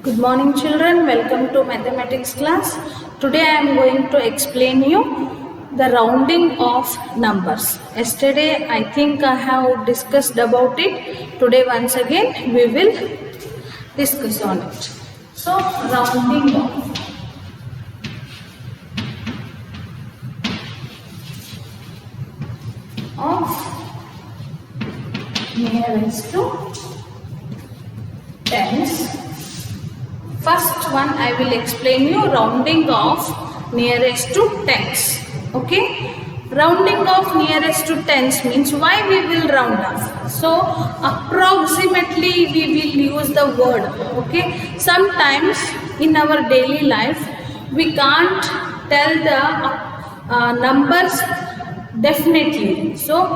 Good morning children, welcome to mathematics class. Today I am going to explain you the rounding of numbers. Yesterday I think I have discussed about it. Today once again we will discuss on it. So rounding of nearest to tens. First one I will explain you rounding of nearest to tens. Okay, rounding of nearest to tens means why we will round off. So approximately we will use the word. Okay, sometimes in our daily life we can't tell the numbers definitely. So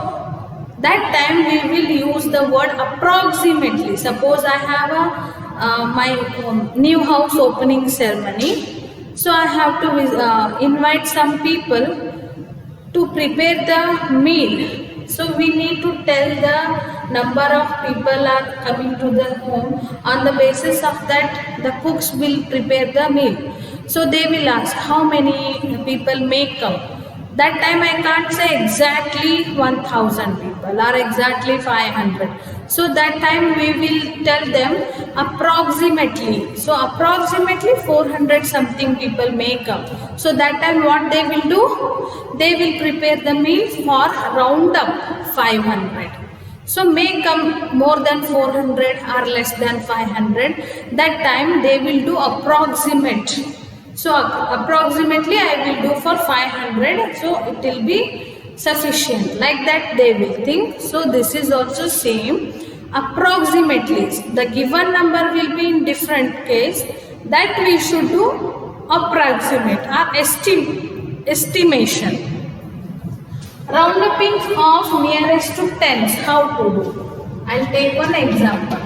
that time we will use the word approximately. Suppose I have my new house opening ceremony, so I have to invite some people to prepare the meal. So we need to tell the number of people are coming to the home. On the basis of that, the cooks will prepare the meal. So they will ask how many people may come. That time I can't say exactly 1000 people or exactly 500. So that time we will tell them approximately. So approximately 400 something people may come. So that time what they will do? They will prepare the meal for round up 500. So may come more than 400 or less than 500. That time they will do approximate. So approximately I will do for 500, so it will be sufficient. Like that they will think. So this is also same. Approximately, the given number will be in different case. That we should do approximate or estimation. Rounding of nearest to tens. How to do? I'll take one example.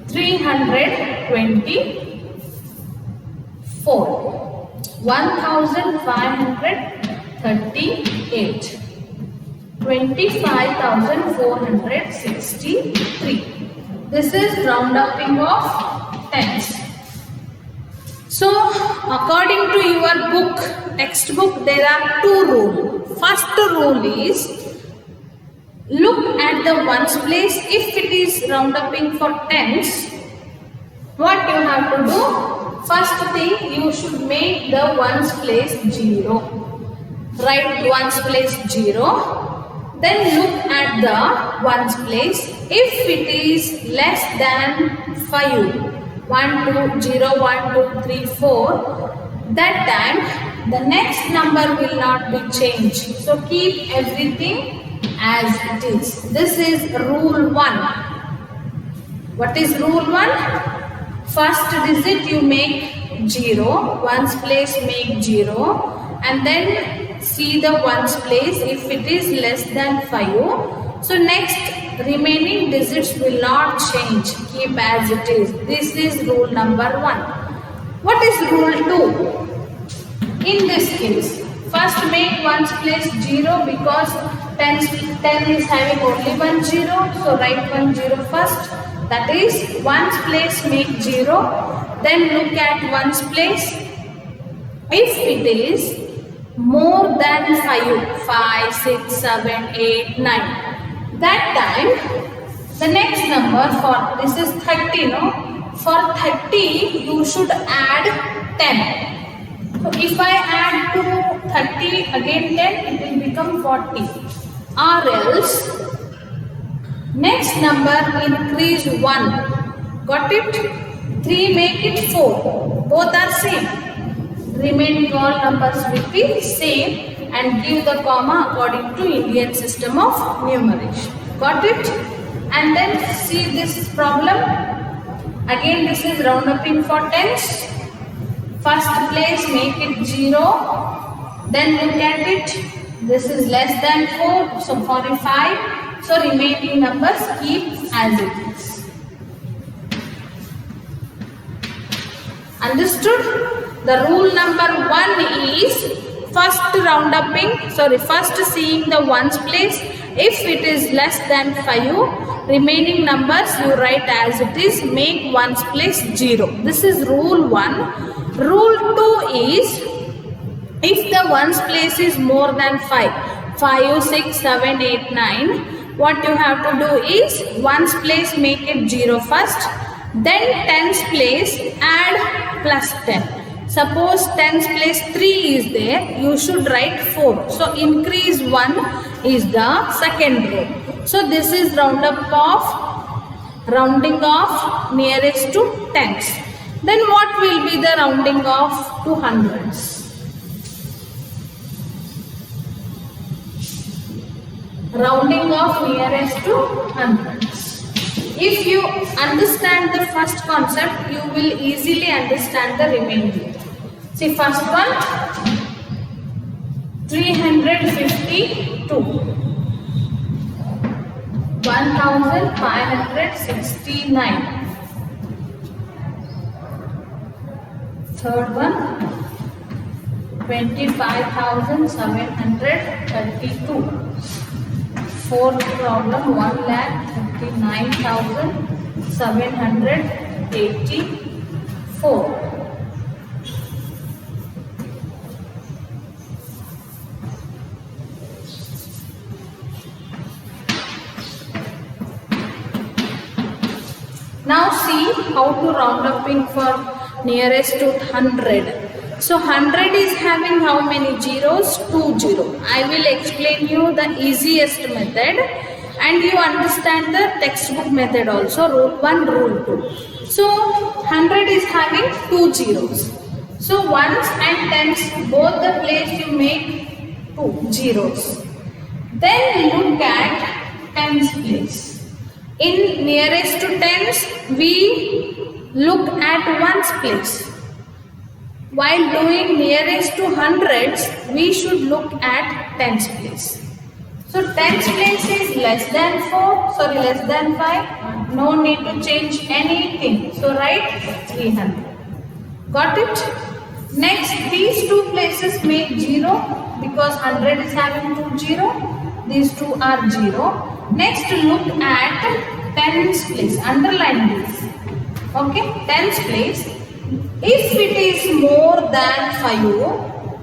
324. 1538. 25,463. This is rounding of tens. So according to your book, textbook, there are two rules. First rule is look at the ones place. If it is rounding for tens, what you have to do? First thing, you should make the ones place 0. Write ones place 0. Then look at the ones place. If it is less than 5, 1, 2, 0, 1, 2, 3, 4, that time the next number will not be changed. So keep everything as it is. This is rule 1. What is rule 1? First digit you make 0, ones place make 0, and then see the ones place if it is less than 5. So next remaining digits will not change, keep as it is. This is rule number 1. What is rule 2? In this case, first make ones place 0 because 10 is having only 1 0, so write 1 0 first. That is ones place make 0. Then look at ones place. If it is more than 5, 6, 7, 8, 9, that time the next number for this is 30, no? For 30 you should add 10. So if I add to 30 again 10, it will become 40. Or else next number increase 1. Got it? 3 make it 4. Both are same. Remaining all numbers will be same and give the comma according to Indian system of numeration. Got it? And then see this problem. Again this is rounding for tens. First place make it 0. Then look at it. This is less than 4. So 45. So remaining numbers keep as it is. Understood? The rule number 1 is first seeing the ones place. If it is less than 5, remaining numbers you write as it is, make ones place 0. This is rule 1. Rule 2 is, if the ones place is more than 5, 6, 7, 8, 9, what you have to do is ones place make it 0 first, then tens place add plus 10. Suppose tens place 3 is there, you should write 4. So increase 1 is the second row. So this is rounding off nearest to tens. Then what will be the rounding off to hundreds? Rounding off nearest to hundreds. If you understand the first concept, you will easily understand the remaining. See, first one, 352, 1569. Third one, 25,732. Fourth problem, 1,39,784. Now see how to round up in for nearest to 100. So 100 is having how many zeros? 2 zeros. I will explain you the easiest method and you understand the textbook method also, rule 1, rule 2. So 100 is having 2 zeros. So ones and tens, both the place you make 2 zeros. Then look at tens place. In nearest to tens, we look at ones place. While doing nearest to hundreds, we should look at tens place. So tens place is less than 5. No need to change anything. So write 300. Got it? Next, these two places make 0 because 100 is having 2 0. These two are 0. Next, look at tens place. Underline this. Okay, tens place. If it is more than 5,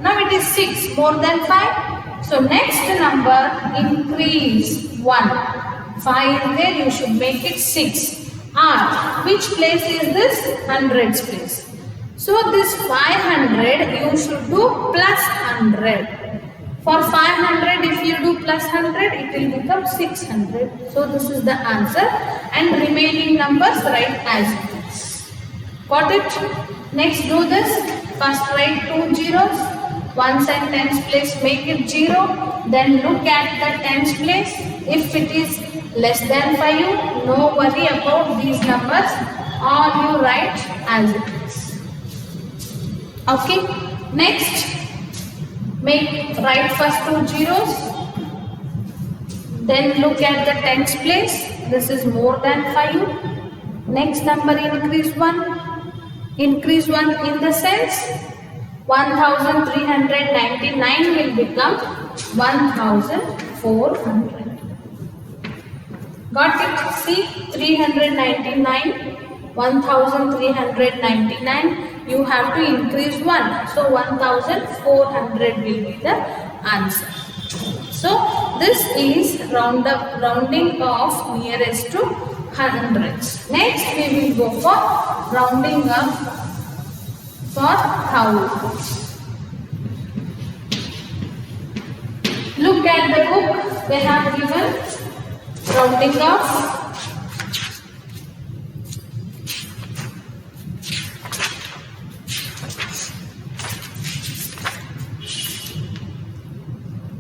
now it is 6, more than 5. So next number increase 1. 5 there, you should make it 6. R, which place is this? Hundreds place. So this 500 you should do plus 100. For 500, if you do plus 100, it will become 600. So this is the answer. And remaining numbers write as it is. Got it? Next do this. First write 2 zeros. Ones and tens place make it 0. Then look at the tens place. If it is less than 5, no worry about these numbers. Or you write as it is. Okay. Next. Write first 2 zeros, then look at the tens place. This is more than 5. Next number increase 1. Increase 1 in the sense 1399 will become 1400. Got it? See, 399. 1399, you have to increase 1. So 1400 will be the answer. So this is rounding off nearest to hundreds. Next we will go for rounding up for thousands. Look at the book, they have given rounding off.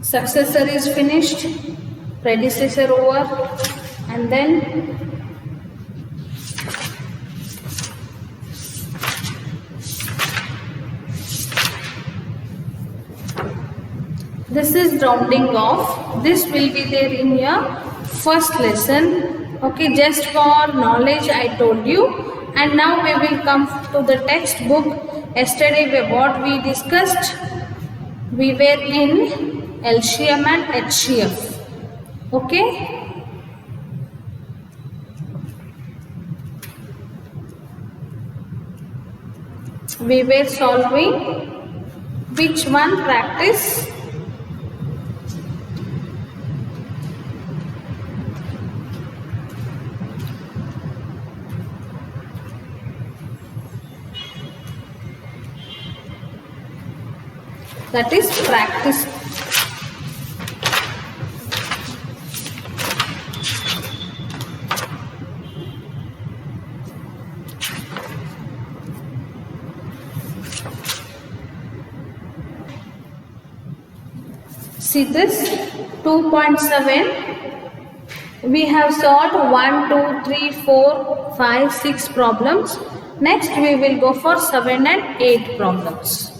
Successor is finished, predecessor over, and then this is rounding off. This will be there in your first lesson. Okay, just for knowledge I told you. And now we will come to the textbook. Yesterday what we discussed, we were in LCM and HCF. Okay. We were solving which one practice? That is practice. See this 2.7. We have solved 1, 2, 3, 4, 5, 6 problems. Next we will go for 7 and 8 problems.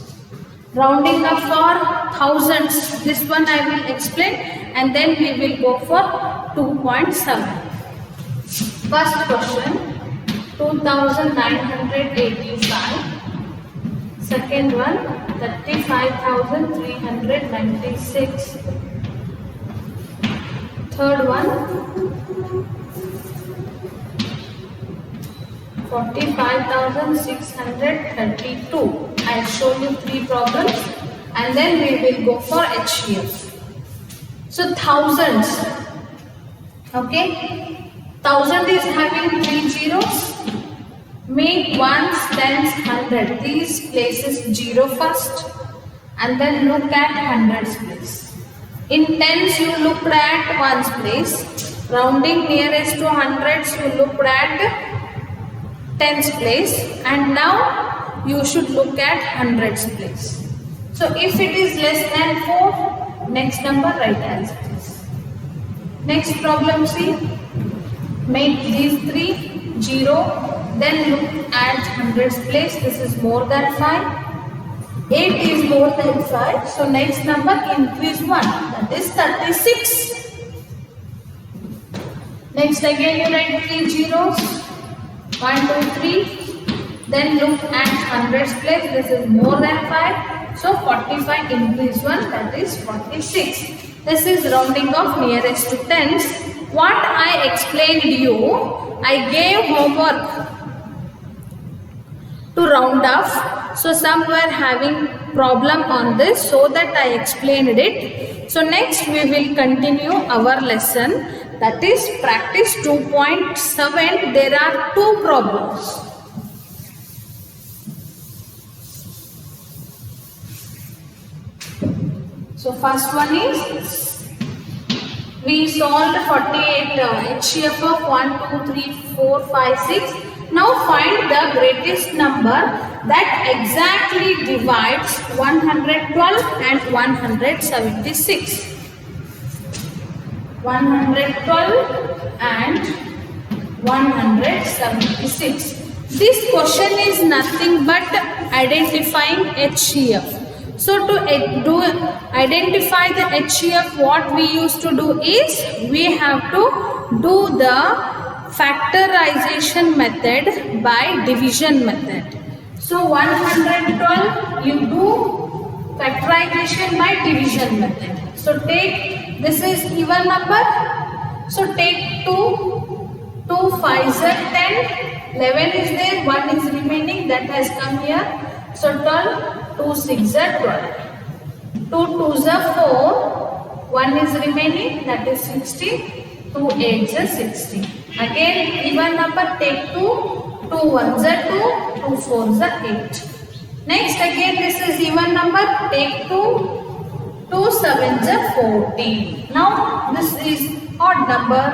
Rounding up for thousands. This one I will explain and then we will go for 2.7. First question 2985. Second one 35,396. Third one 45,632. I have shown you 3 problems and then we will go for HCF. So thousands. Okay. 1000 is having 3 zeros. Make ones, tens, 100. These places 0 first and then look at hundreds place. In tens you looked at ones place. Rounding nearest to hundreds you looked at tens place and now you should look at hundreds place. So if it is less than 4, next number write as it is. Next problem C. Make these 3 0. Then look at hundreds place. This is more than 5. 8 is more than 5. So next number increase 1. That is 36. Next again you write 3 zeros. 1, 2, 3. Then look at hundreds place. This is more than 5. So 45 increase 1. That is 46. This is rounding off nearest to tens. What I explained you, I gave homework to round off. So some were having problem on this, so that I explained it. So next we will continue our lesson, that is practice 2.7. There are 2 problems. So first one is we solved 48 HCF of 1, 2, 3, 4, 5, 6. Now find the greatest number that exactly divides 112 and 176. 112 and 176. This question is nothing but identifying HCF. So to identify the HCF, what we used to do is we have to do the factorization method by division method. So 112 you do factorization by division method. So take, this is even number. So take 2, 2 5s are 10, 11 is there, 1 is remaining, that has come here. So 12. 2 6s are 12. 2 2s are 4. 1 is remaining, that is 16. 2 8s are 16. Again even number, take 2. 2 1s are 2. 2 4s are 8. Next again this is even number. Take 2. 2 7s are 14. Now this is odd number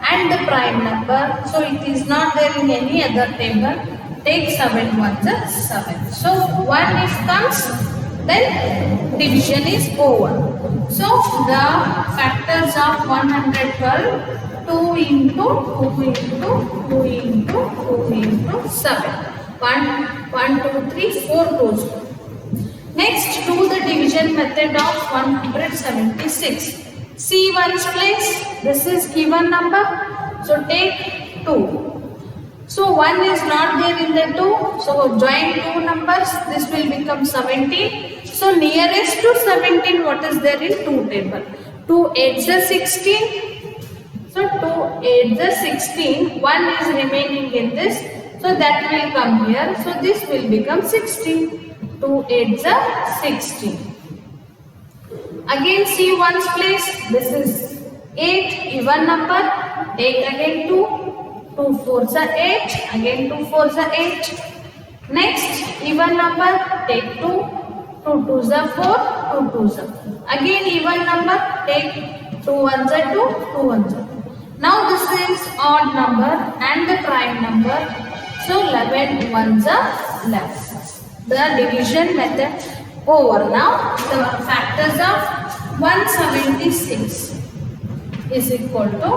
and the prime number. So it is not there in any other table. Take 7 1s are 7. So 1 if comes, then division is over. So the factors of 112, 2 into 2 into 2 into 2 into 7. 1, 1, 2, 3, 4 goes. Next, do the division method of 176. See one's place. This is given number. So take 2. So 1 is not there in the 2. So join 2 numbers. This will become 17. So nearest to 17, what is there in 2 table? 2 8s are 16. So 2 8 the 16, 1 is remaining in this, so that will come here, so this will become 16. 2 8 the 16. Again see ones place, this is 8, even number, take again 2, 2 4s are 8, again 2 4s are 8. Next even number, take 2, 2 2s are 4, 2 2s are 4. Again even number, take 2 1s are 2, 2 1s are 2. Now this is odd number and the prime number, so 11 1s are 11. The division method over. Now the factors of 176 is equal to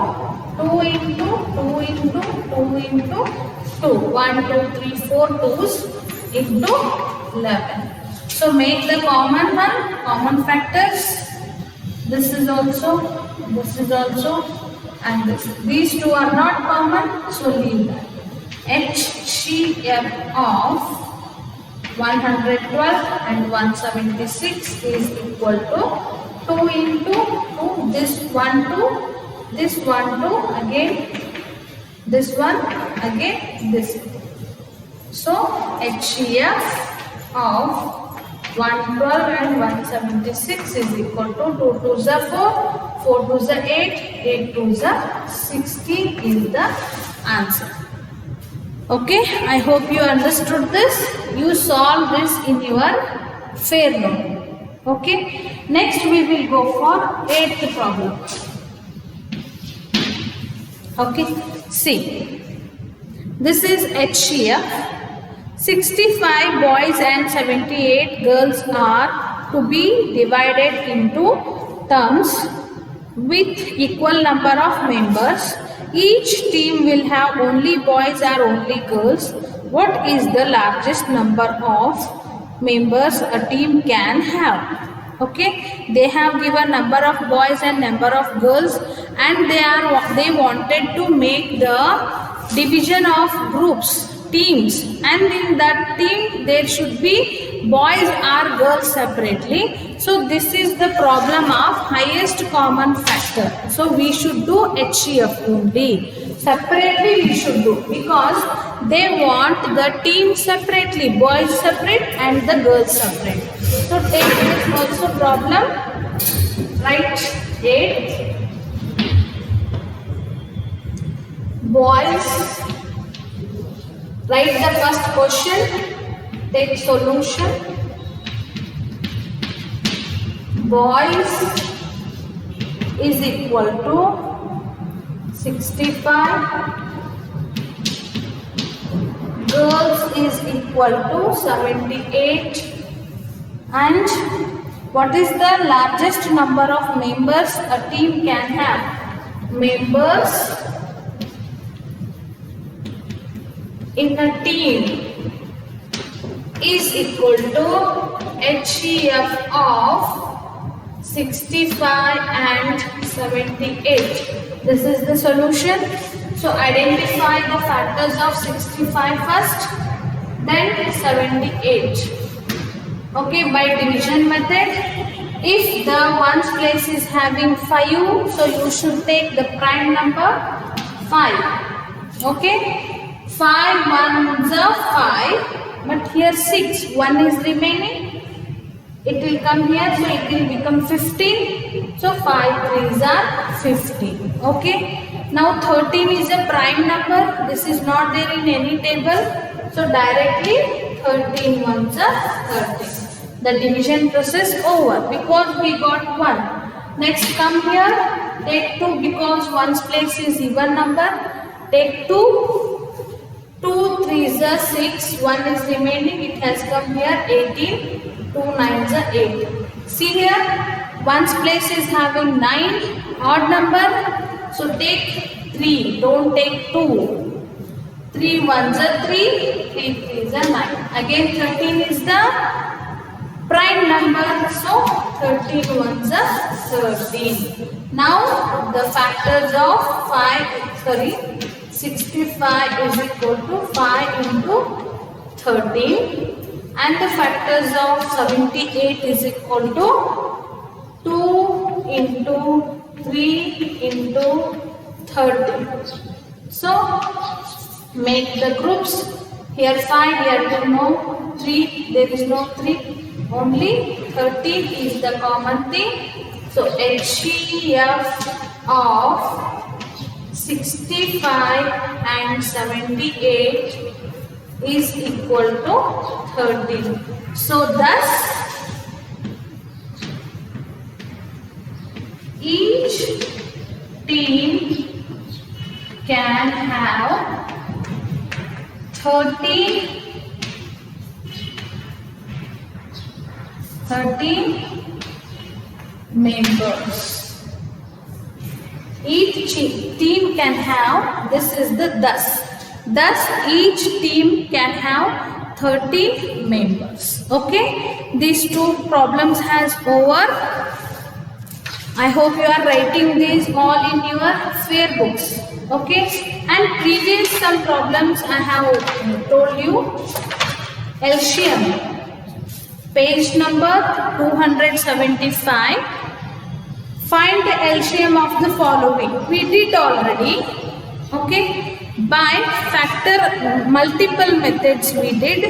2 into 2 into 2 into 2. 1, 2, 3, 4 2's into 11. So make the common one, common factors. This is also, and this. These two are not common, so leave that. HCF of 112 and 176 is equal to 2 into 2, this 1 2, this 1 2, again this one, again this. So HCF of 112 and 176 is equal to 2 2s are 4, 4 2s are 8, 8 2s are 16 is the answer. Okay, I hope you understood this. You solve this in your fair note. Okay, next we will go for 8th problem. Okay, see, this is HCF. 65 boys and 78 girls are to be divided into terms with equal number of members. Each team will have only boys or only girls. What is the largest number of members a team can have? Okay, they have given number of boys and number of girls, and they wanted to make the division of groups, teams, and in that team there should be boys or girls separately. So this is the problem of highest common factor. So we should do HCF only. Separately we should do, because they want the team separately, boys separate and the girls separate. So take this also problem. Write 8 boys. Write the first question. Take solution. Boys is equal to 65. Girls is equal to 78. And what is the largest number of members a team can have? Members in a team is equal to HCF of 65 and 78. This is the solution. So identify the factors of 65 first, then 78. Okay, by division method. If the ones place is having 5, so you should take the prime number 5. Okay, 5 1s are 5, but here 6, 1 is remaining. It will come here, so it will become 15. So 5 3s are 15. Okay. Now 13 is a prime number. This is not there in any table. So directly 13 1s are 13. The division process over because we got 1. Next come here. Take 2 because 1's place is even number. Take 2. 2 3s are 6. 1 is remaining. It has come here 18. 2 9s are 8. See here, 1's place is having 9, odd number. So take 3, don't take 2. 3 1s are 3, 3 3s are 9. Again 13 is the prime number. So 13 1s are 13. Now the factors of 65 is equal to 5 into 13. And the factors of 78 is equal to 2 into 3 into 30. So make the groups. Here 5, here 2, no 3, there is no 3, only 30 is the common thing. So HCF of 65 and 78 is equal to 30. So thus each team can have 30 members. Each team can have, this is the thus each team can have 30 members. Okay, these two problems has over. I hope you are writing these all in your fair books. Okay, and previous some problems I have told you. LCM, page number 275. Find the LCM of the following. We did already. Okay, by factor multiple methods we did,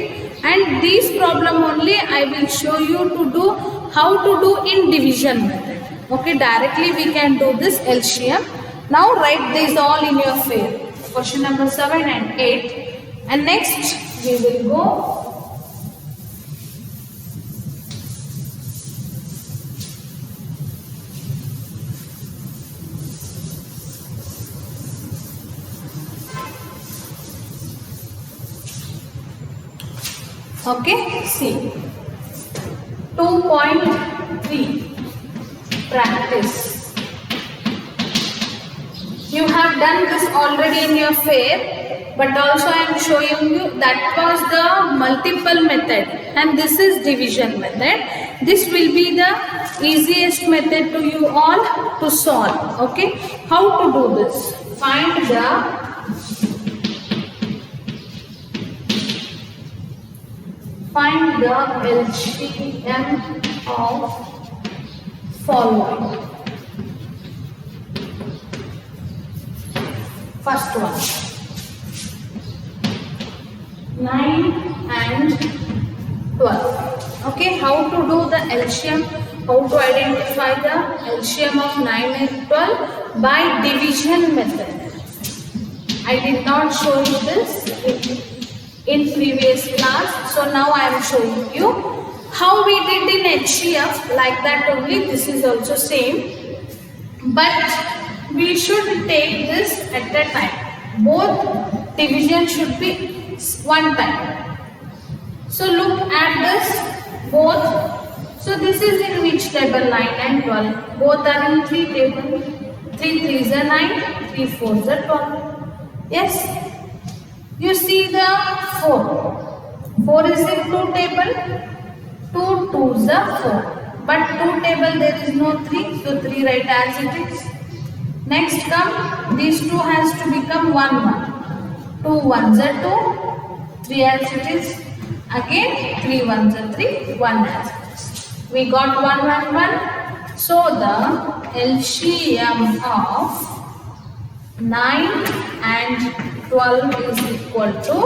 and this problem only I will show you to do how to do in division method. Okay, directly we can do this LCM. Now write these all in your fair. Question number 7 and 8, and next we will go okay, see 2.3 practice. You have done this already in your fair, but also I am showing you that was the multiple method and this is division method. This will be the easiest method to you all to solve. Okay, how to do this? Find the LCM of following. First one, 9 and 12. Okay, how to do the LCM? How to identify the LCM of 9 and 12? By division method. I did not show you this in previous class, so now I am showing you how we did in HCF. Like that only, this is also same, but we should take this at a time. Both division should be one time. So look at this both. So this is in which table? 9 and 12. Both are in 3 table. 3 3s are 9, 3 4s are 12. Yes. You see the 4. 4 is in 2 table. 2 2s are 4. But 2 table there is no 3. So 3 write as it is. Next come, these 2 has to become 1 1. 2 1s are 2. 3 as it is. Again 3 1s are 3. 1 as it is. We got 1 1 1. So the LCM of 9 and 12 is equal to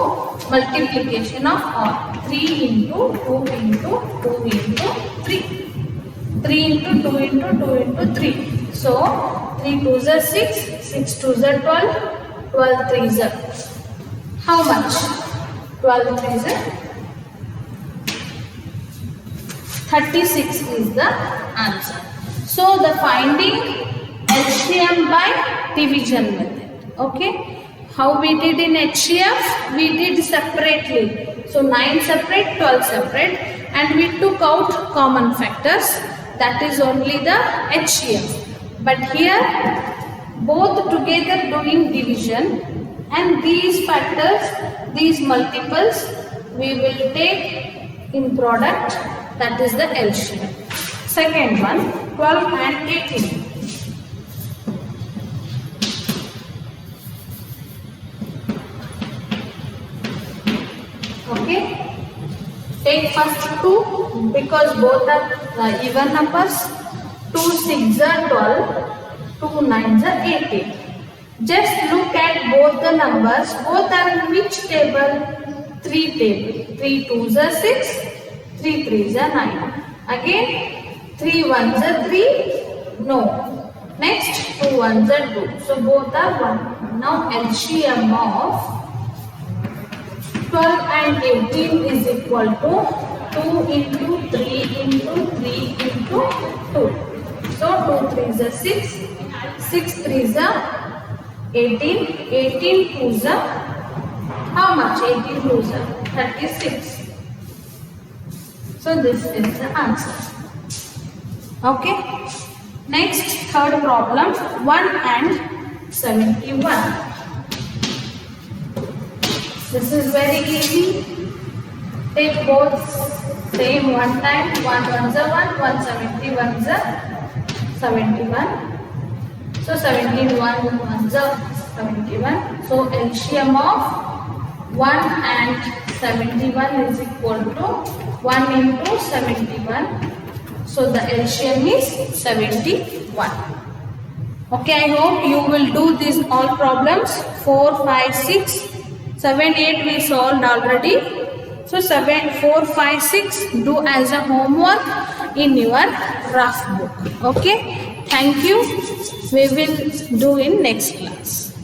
multiplication of all. 3 into 2 into 2 into 3. 3 into 2 into 2 into 3. So 3 2s are 6, 6 2s are 12, 12 3s are. How much? 12 3s are 36 is the answer. So the finding LCM by division method. Okay. How we did in HCF? We did separately. So 9 separate, 12 separate, and we took out common factors. That is only the HCF. But here both together doing division, and these factors, these multiples, we will take in product. That is the LCM. Second one, 12 and 18. Okay, take first 2 because both are even numbers. 2 6s are 12, 2 9s are 18. Just look at both the numbers. Both are in which table? 3 table. 3 2s are 6, 3 3s are 9. Again 3 1s are 3. No. Next 2 1s are 2. So both are 1. Now LCM of 12 and 18 is equal to 2 into 3 into 3 into 2. So 2 3s are 6, 6 3s are 18, 18 2s are how much? 18 2s are 36. So this is the answer. Okay. Next, third problem, 1 and 71. This is very easy. Take both same one time. 1 1s are 1, 171s are 71. So 71 1s are 71. So LCM of 1 and 71 is equal to 1 into 71. So the LCM is 71. Okay, I hope you will do these all problems. 4, 5, 6, 7, 8 we solved already. So 7, 4, 5, 6 do as a homework in your rough book. Okay, thank you. We will do in next class.